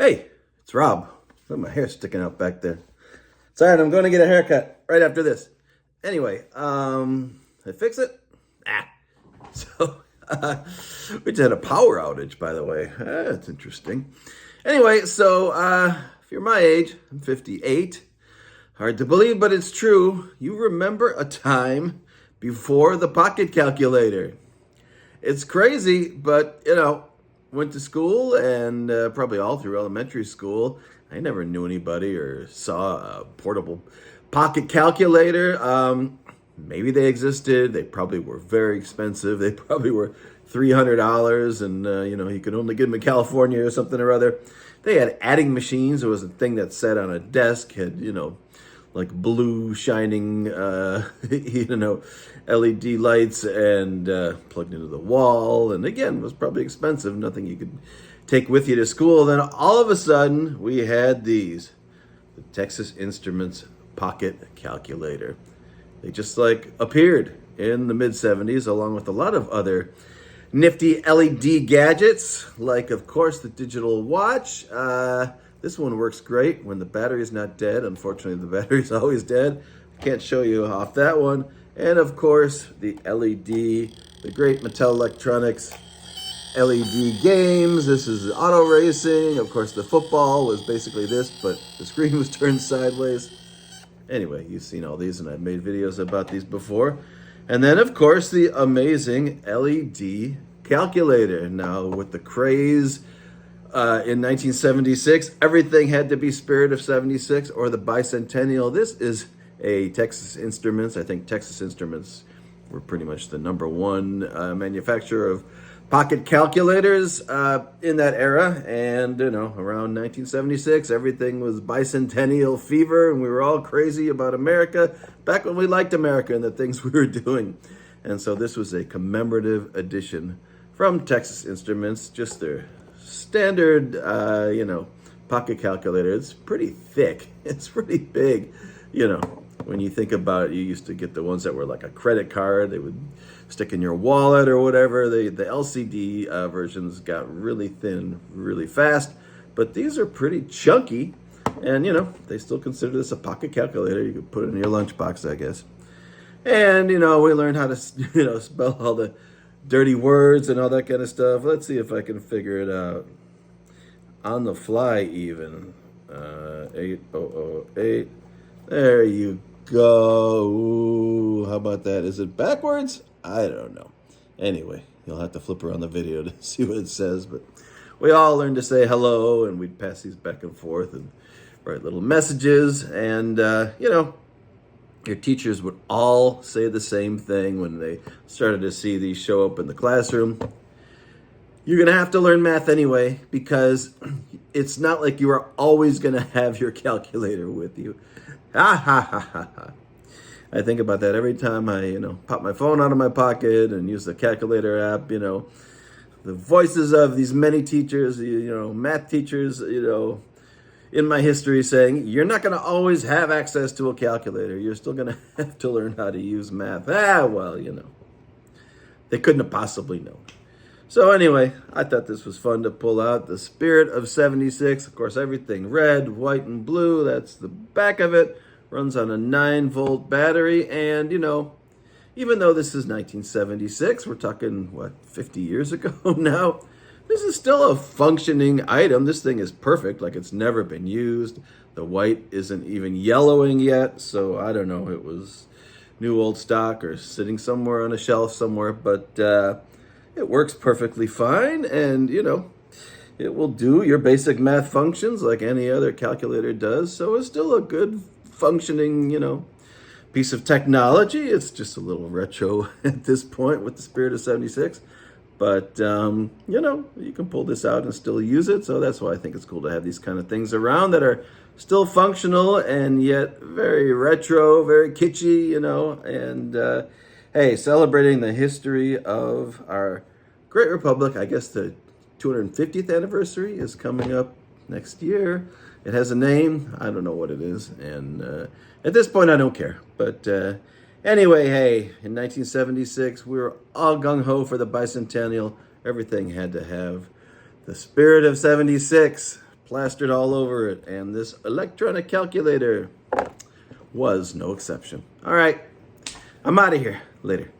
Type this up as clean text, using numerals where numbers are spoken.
Hey, it's Rob. Look, my hair's sticking out back there. It's all right, I'm going to get a haircut right after this. Anyway, I fix it? Ah. So, we just had a power outage, by the way. That's interesting. Anyway, so, if you're my age, I'm 58. Hard to believe, but it's true. You remember a time before the pocket calculator. It's crazy, but, went to school and probably all through elementary school, I never knew anybody or saw a portable pocket calculator. Maybe they existed. They probably were very expensive. They probably were $300 and, you could only get them in California or something or other. They had adding machines. It was a thing that sat on a desk, had, like blue shining, LED lights and plugged into the wall. And again, it was probably expensive, nothing you could take with you to school. Then all of a sudden, we had the Texas Instruments Pocket Calculator. They just appeared in the mid-70s along with a lot of other nifty LED gadgets, like, of course, the digital watch. This one works great when the battery's not dead. Unfortunately, the battery's always dead. Can't show you off that one. And of course, the LED, the great Mattel Electronics LED games. This is auto racing. Of course, the football was basically this, but the screen was turned sideways. Anyway, you've seen all these, and I've made videos about these before. And then, of course, the amazing LED calculator. Now, with the craze in 1976, everything had to be Spirit of 76 or the bicentennial. This is a Texas Instruments. I think Texas Instruments were pretty much the number one manufacturer of pocket calculators in that era. And, around 1976, everything was bicentennial fever, and we were all crazy about America back when we liked America and the things we were doing. And so this was a commemorative edition from Texas Instruments, just their standard, pocket calculator. It's pretty thick. It's pretty big. When you think about it, you used to get the ones that were like a credit card. They would stick in your wallet or whatever. The LCD versions got really thin really fast, but these are pretty chunky. And, they still consider this a pocket calculator. You could put it in your lunchbox, I guess. And, we learned how to, spell all the dirty words and all that kind of stuff. Let's see if I can figure it out. On the fly, even. 8008. There you go. Ooh, how about that? Is it backwards? I don't know. Anyway, you'll have to flip around the video to see what it says. But we all learned to say hello, and we'd pass these back and forth and write little messages. And, your teachers would all say the same thing when they started to see these show up in the classroom. You're going to have to learn math anyway, because it's not like you are always going to have your calculator with you. Ha ha ha ha ha. I think about that every time I, pop my phone out of my pocket and use the calculator app. The voices of these many teachers, math teachers, in my history saying, you're not going to always have access to a calculator. You're still going to have to learn how to use math. They couldn't have possibly known. So anyway, I thought this was fun to pull out. The Spirit of 76. Of course, everything red, white, and blue. That's the back of it. Runs on a 9-volt battery. And, even though this is 1976, we're talking, 50 years ago now? This is still a functioning item. This thing is perfect, like it's never been used. The white isn't even yellowing yet, so I don't know. It was new old stock or sitting somewhere on a shelf somewhere, but it works perfectly fine, and, it will do your basic math functions like any other calculator does, so it's still a good functioning, piece of technology. It's just a little retro at this point with the Spirit of 76. But, you can pull this out and still use it. So that's why I think it's cool to have these kind of things around that are still functional and yet very retro, very kitschy, And, hey, celebrating the history of our great republic. I guess the 250th anniversary is coming up next year. It has a name. I don't know what it is. And at this point, I don't care. But anyway, hey, in 1976, we were all gung-ho for the bicentennial. Everything had to have the Spirit of 76. plastered all over it, and this electronic calculator was no exception. All right, I'm out of here. Later.